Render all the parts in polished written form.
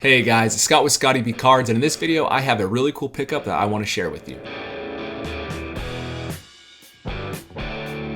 Hey guys, it's Scott with Scotty B Cards, and in this video I have a really cool pickup that I want to share with you.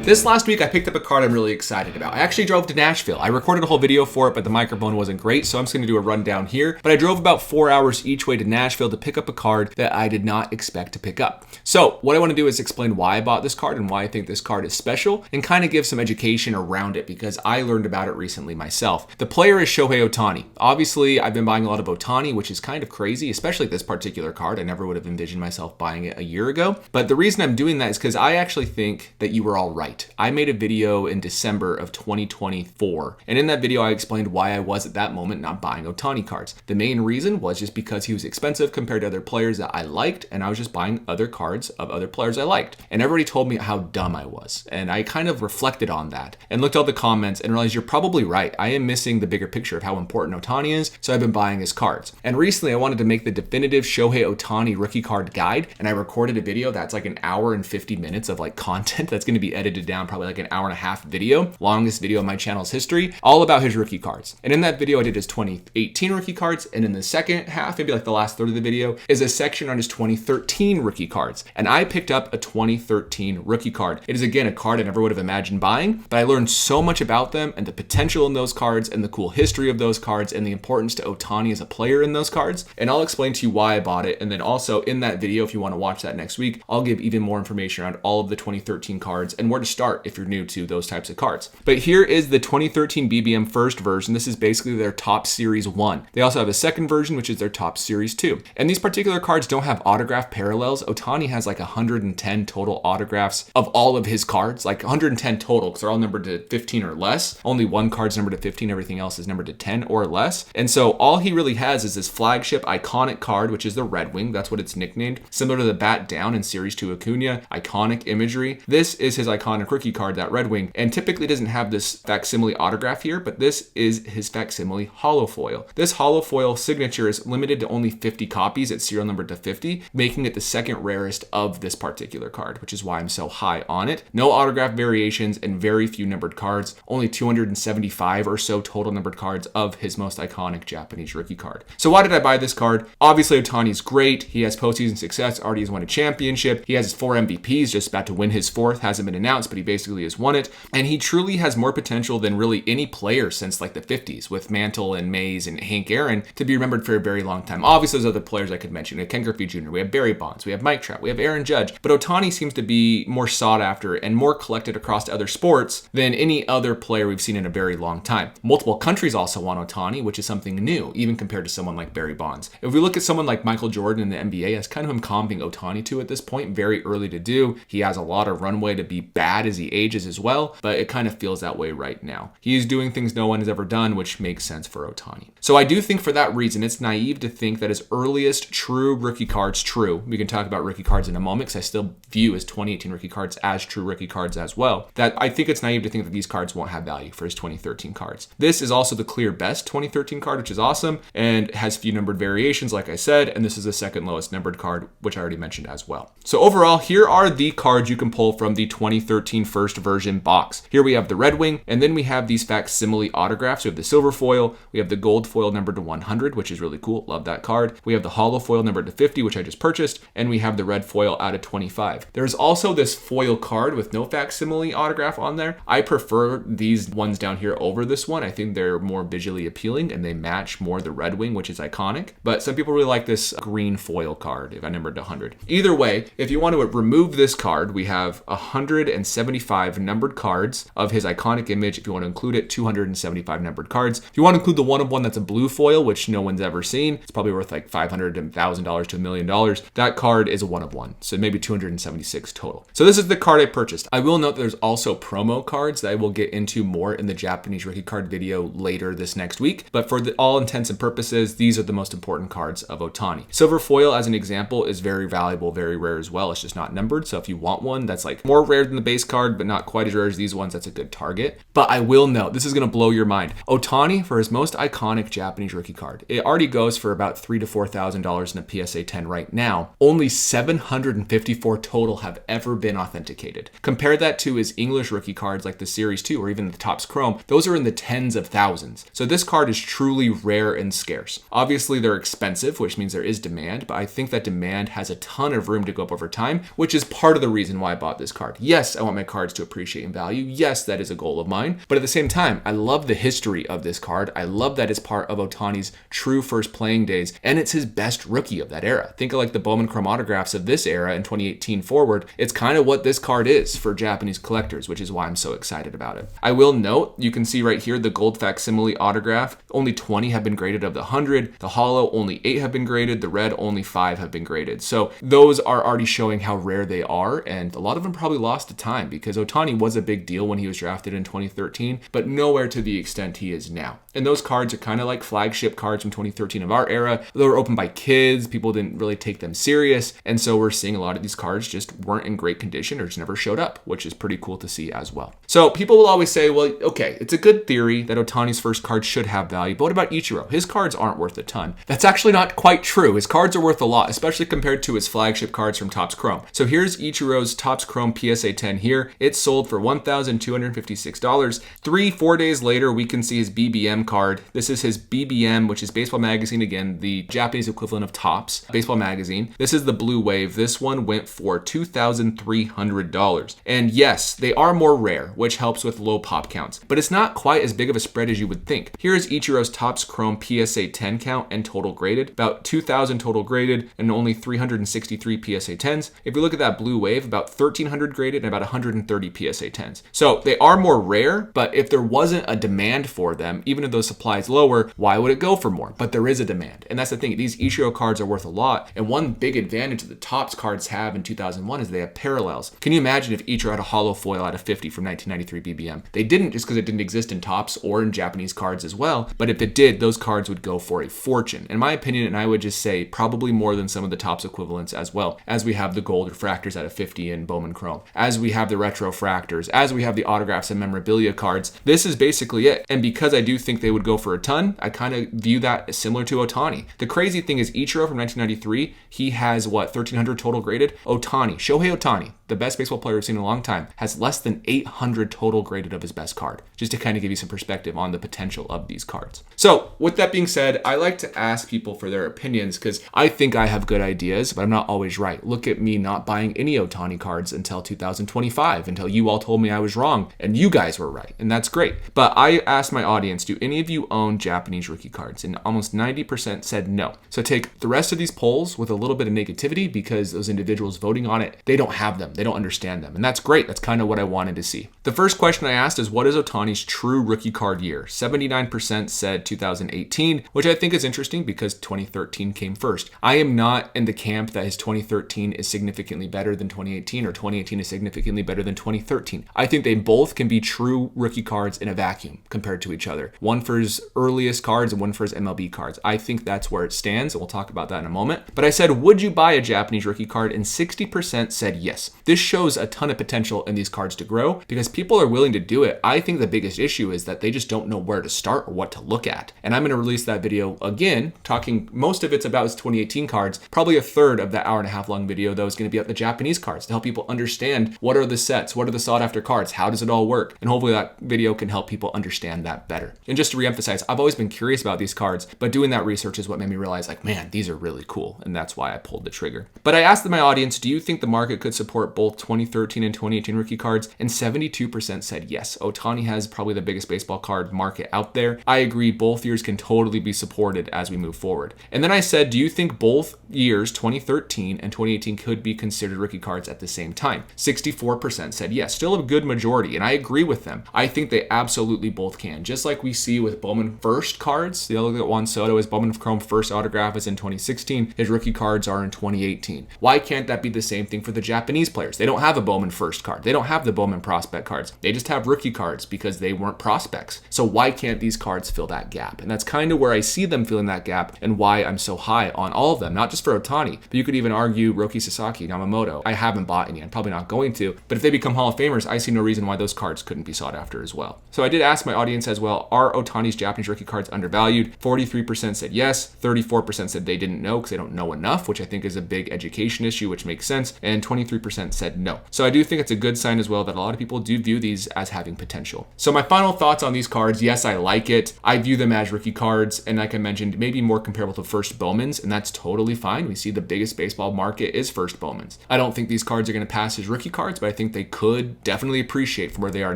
This last week I picked up a card I'm really excited about. I actually drove to Nashville. I recorded a whole video for it, but the microphone wasn't great, so I'm just going to do a rundown here. But I drove about 4 hours each way to Nashville to pick up a card that I did not expect to pick up. So what I want to do is explain why I bought this card and why I think this card is special, and kind of give some education around it because I learned about it recently myself. The player is Shohei Ohtani. Obviously, I've been buying a lot of Ohtani, which is kind of crazy, especially this particular card. I never would have envisioned myself buying it a year ago. But the reason I'm doing that is because I actually think that you were all right. I made a video in December of 2024, and in that video I explained why I was at that moment not buying Ohtani cards. The main reason was just because he was expensive compared to other players that I liked, and I was just buying other cards of other players I liked. And everybody told me how dumb I was, and I kind of reflected on that and looked at all the comments and realized you're probably right. I am missing the bigger picture of how important Ohtani is, so I've been buying his cards. And recently I wanted to make the definitive Shohei Ohtani rookie card guide, and I recorded a video that's like an hour and 50 minutes of like content that's going to be edited down, probably like an hour and a half video, longest video in my channel's history, all about his rookie cards. And in that video I did his 2018 rookie cards, and in the second half, maybe like the last third of the video, is a section on his 2013 rookie cards. And I picked up a 2013 rookie card. It is again a card I never would have imagined buying, but I learned so much about them and the potential in those cards and the cool history of those cards and the importance to Ohtani as a player in those cards. And I'll explain to you why I bought it. And then also in that video, if you want to watch that next week, I'll give even more information around all of the 2013 cards and where to start if you're new to those types of cards. But here is the 2013 BBM first version. This is basically their top series 1. They also have a second version, which is their top series 2. And these particular cards don't have autograph parallels. Ohtani has like 110 total autographs of all of his cards, like 110 total, because they're all numbered to 15 or less. Only one card's numbered to 15, everything else is numbered to 10 or less. And so all he really has is this flagship iconic card, which is the Red Wing. That's what it's nicknamed. Similar to the bat down in series 2 Acuna, iconic imagery. This is his iconic rookie card, that Red Wing, and typically doesn't have this facsimile autograph here, but this is his facsimile hollow foil. This hollow foil signature is limited to only 50 copies. It's serial numbered to 50, making it the second rarest of this particular card, which is why I'm so high on it. No autograph variations and very few numbered cards. Only 275 or so total numbered cards of his most iconic Japanese rookie card. So why did I buy this card? Obviously, Ohtani's great. He has postseason success, already has won a championship. He has 4 MVPs, just about to win his 4th. Hasn't been announced, but he basically has won it. And he truly has more potential than really any player since like the 50s, with Mantle and Mays and Hank Aaron, to be remembered for a very long time. Obviously, there's other players I could mention. We have Ken Griffey Jr., we have Barry Bonds, we have Mike Trout, we have Aaron Judge. But Ohtani seems to be more sought after and more collected across other sports than any other player we've seen in a very long time. Multiple countries also want Ohtani, which is something new, even compared to someone like Barry Bonds. If we look at someone like Michael Jordan in the NBA, that's kind of him comping Ohtani to at this point. Very early to do. He has a lot of runway to be bad as he ages as well, but it kind of feels that way right now. He is doing things no one has ever done, which makes sense for Ohtani. So I do think for that reason, it's naive to think that his earliest true rookie cards, we can talk about rookie cards in a moment because I still view his 2018 rookie cards as true rookie cards as well, that I think it's naive to think that these cards won't have value for his 2013 cards. This is also the clear best 2013 card, which is awesome, and has few numbered variations, like I said, and this is the second lowest numbered card, which I already mentioned as well. So overall, here are the cards you can pull from the 2013 first version box. Here we have the Red Wing, and then we have these facsimile autographs. We have the silver foil, we have the gold foil numbered to 100, which is really cool, love that card. We have the hollow foil numbered to 50, which I just purchased, and we have the red foil out of 25. There's also this foil card with no facsimile autograph on there. I prefer these ones down here over this one. I think they're more visually appealing and they match more the Red Wing, which is iconic, but some people really like this green foil card if I numbered to 100. Either way, if you want to remove this card, we have 175 numbered cards of his iconic image. If you want to include it, 275 numbered cards. If you want to include the one of one that's a blue foil, which no one's ever seen, it's probably worth like $500 to $1,000 to $1 million. That card is a one of one, so maybe 276 total. So this is the card I purchased. I will note there's also promo cards that I will get into more in the Japanese rookie card video later this next week, but for all intents and purposes, these are the most important cards of Ohtani. Silver foil, as an example, is very valuable, very rare as well. It's just not numbered, so if you want one that's like more rare than the base base card, but not quite as rare as these ones. That's a good target. But I will note, this is going to blow your mind. Ohtani, for his most iconic Japanese rookie card, it already goes for about $3,000 to $4,000 in a PSA 10 right now. Only 754 total have ever been authenticated. Compare that to his English rookie cards like the Series 2 or even the Topps Chrome. Those are in the tens of thousands. So this card is truly rare and scarce. Obviously, they're expensive, which means there is demand, but I think that demand has a ton of room to go up over time, which is part of the reason why I bought this card. Yes, I want my cards to appreciate in value. Yes, that is a goal of mine. But at the same time, I love the history of this card. I love that it's part of Ohtani's true first playing days, and it's his best rookie of that era. Think of like the Bowman Chrome autographs of this era in 2018 forward. It's kind of what this card is for Japanese collectors, which is why I'm so excited about it. I will note, you can see right here the gold facsimile autograph. Only 20 have been graded of the 100. The hollow, only 8 have been graded. The red, only 5 have been graded. So those are already showing how rare they are, and a lot of them probably lost to time because Ohtani was a big deal when he was drafted in 2013, but nowhere to the extent he is now. And those cards are kind of like flagship cards from 2013 of our era. They were opened by kids. People didn't really take them serious. And so we're seeing a lot of these cards just weren't in great condition or just never showed up, which is pretty cool to see as well. So people will always say, well, okay, it's a good theory that Ohtani's first card should have value, but what about Ichiro? His cards aren't worth a ton. That's actually not quite true. His cards are worth a lot, especially compared to his flagship cards from Topps Chrome. So here's Ichiro's Topps Chrome PSA 10 here. It sold for $1,256. 3-4 days later, we can see his BBM card. This is his BBM, which is Baseball Magazine, again, the Japanese equivalent of Topps Baseball Magazine. This is the Blue Wave. This one went for $2,300. And yes, they are more rare, which helps with low pop counts, but it's not quite as big of a spread as you would think. Here's Ichiro's Topps Chrome PSA 10 count and total graded, about 2,000 total graded and only 363 PSA 10s. If you look at that Blue Wave, about 1,300 graded and about 130 PSA 10s. So they are more rare, but if there wasn't a demand for them, even if those supply is lower, why would it go for more? But there is a demand. And that's the thing. These Ichiro cards are worth a lot. And one big advantage that the Topps cards have in 2001 is they have parallels. Can you imagine if Ichiro had a hollow foil out of 50 from 1993 BBM? They didn't, just because it didn't exist in Topps or in Japanese cards as well. But if it did, those cards would go for a fortune. In my opinion, and I would just say probably more than some of the Topps equivalents as well, as we have the gold refractors out of 50 in Bowman Chrome, as we have the retro fractors, as we have the autographs and memorabilia cards. This is basically it. And because I do think they would go for a ton, I kind of view that as similar to Ohtani. The crazy thing is Ichiro from 1993, he has what, 1,300 total graded? Ohtani, Shohei Ohtani, the best baseball player we've seen in a long time, has less than 800 total graded of his best card, just to kind of give you some perspective on the potential of these cards. So with that being said, I like to ask people for their opinions because I think I have good ideas, but I'm not always right. Look at me not buying any Ohtani cards until 2025, until you all told me I was wrong and you guys were right, and that's great. But I asked my audience, do any of you own Japanese rookie cards? And almost 90% said no. So take the rest of these polls with a little bit of negativity because those individuals voting on it, they don't have them. They don't understand them. And that's great. That's kind of what I wanted to see. The first question I asked is, what is Ohtani's true rookie card year? 79% said 2018, which I think is interesting because 2013 came first. I am not in the camp that his 2013 is significantly better than 2018 or 2018 is significantly better than 2013. I think they both can be true rookie cards in a vacuum compared to each other. One for his earliest cards and one for his MLB cards. I think that's where it stands, and we'll talk about that in a moment. But I said, would you buy a Japanese rookie card? And 60% said yes. This shows a ton of potential in these cards to grow because people are willing to do it. I think the biggest issue is that they just don't know where to start or what to look at. And I'm going to release that video again, talking, most of it's about his 2018 cards. Probably a third of that hour-and-a-half long video, though, is going to be about the Japanese cards to help people understand what are the sets, what are the sought-after cards, how does it all work? And hopefully that video can help people understand that better. And just to reemphasize, I've always been curious about these cards, but doing that research is what made me realize, like, man, these are really cool. And that's why I pulled the trigger. But I asked my audience, do you think the market could support both 2013 and 2018 rookie cards? And 72% said yes. Ohtani has probably the biggest baseball card market out there. I agree, both years can totally be supported as we move forward. And then I said, do you think both years, 2013 and 2018, could be considered rookie cards at the same time? 64% said yes. Still a good majority, and I agree with them. I think they absolutely both can. Just like we see with Bowman first cards, the other Juan Soto, his Bowman Chrome first autograph is in 2016. His rookie cards are in 2018. Why can't that be the same thing for the Japanese players? players. They don't have a Bowman first card. They don't have the Bowman prospect cards. They just have rookie cards because they weren't prospects. So why can't these cards fill that gap? And that's kind of where I see them filling that gap and why I'm so high on all of them, not just for Ohtani, but you could even argue Roki Sasaki, Yamamoto. I haven't bought any. I'm probably not going to, but if they become Hall of Famers, I see no reason why those cards couldn't be sought after as well. So I did ask my audience as well, are Ohtani's Japanese rookie cards undervalued? 43% said yes, 34% said they didn't know because they don't know enough, which I think is a big education issue, which makes sense, and 23% said no. So I do think it's a good sign as well that a lot of people do view these as having potential. So my final thoughts on these cards, yes, I like it. I view them as rookie cards, and like I mentioned, maybe more comparable to first Bowmans, and that's totally fine. We see the biggest baseball market is first Bowmans. I don't think these cards are going to pass as rookie cards, but I think they could definitely appreciate from where they are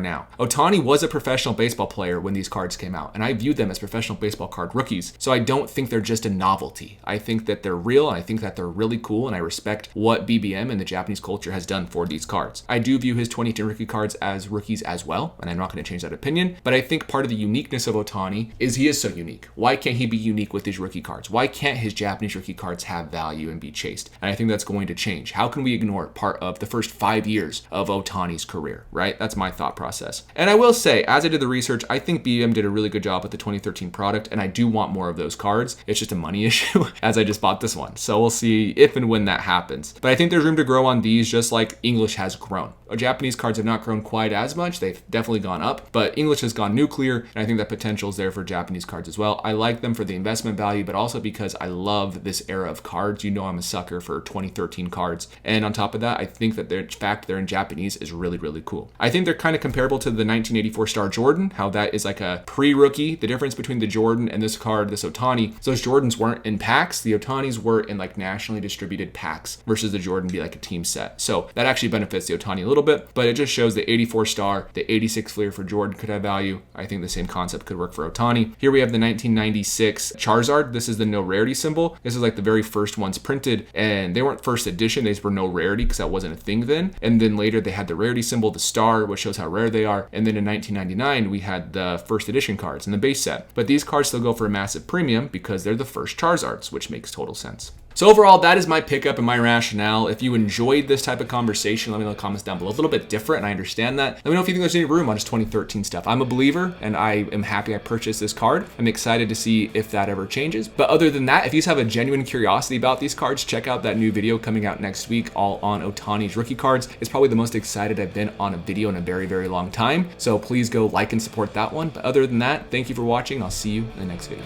now. Ohtani was a professional baseball player when these cards came out, and I viewed them as professional baseball card rookies, so I don't think they're just a novelty. I think that they're real, and I think that they're really cool, and I respect what BBM and the Japanese culture has done for these cards. I do view his 2010 rookie cards as rookies as well, and I'm not going to change that opinion, but I think part of the uniqueness of Ohtani is he is so unique. Why can't he be unique with his rookie cards? Why can't his Japanese rookie cards have value and be chased? And I think that's going to change. How can we ignore part of the first 5 years of Ohtani's career, right? That's my thought process. And I will say, as I did the research, I think BBM did a really good job with the 2013 product, and I do want more of those cards. It's just a money issue as I just bought this one. So we'll see if and when that happens. But I think there's room to grow on these just like English has grown. Japanese cards have not grown quite as much. They've definitely gone up, but English has gone nuclear, and I think that potential is there for Japanese cards as well. I like them for the investment value, but also because I love this era of cards. You know I'm a sucker for 2013 cards. And on top of that, I think that the fact they're in Japanese is really, really cool. I think they're kind of comparable to the 1984 Star Jordan, how that is like a pre-rookie. The difference between the Jordan and this card, this Ohtani, those Jordans weren't in packs. The Ohtanis were in like nationally distributed packs versus the Jordan be like a team set. So that actually benefits the Ohtani a little bit, but it just shows the 84 star, the 86 Fleer for Jordan could have value. I think the same concept could work for Ohtani. Here we have the 1996 Charizard. This is the no rarity symbol. This is like the very first ones printed, and they weren't first edition. These were no rarity because that wasn't a thing then. And then later they had the rarity symbol, the star, which shows how rare they are. And then in 1999, we had the first edition cards in the base set. But these cards still go for a massive premium because they're the first Charizards, which makes total sense. So overall, that is my pickup and my rationale. If you enjoyed this type of conversation, let me know in the comments down below. A little bit different, and I understand that. Let me know if you think there's any room on just 2013 stuff. I'm a believer, and I am happy I purchased this card. I'm excited to see if that ever changes. But other than that, if you just have a genuine curiosity about these cards, check out that new video coming out next week, all on Ohtani's rookie cards. It's probably the most excited I've been on a video in a very, very long time. So please go like and support that one. But other than that, thank you for watching. I'll see you in the next video.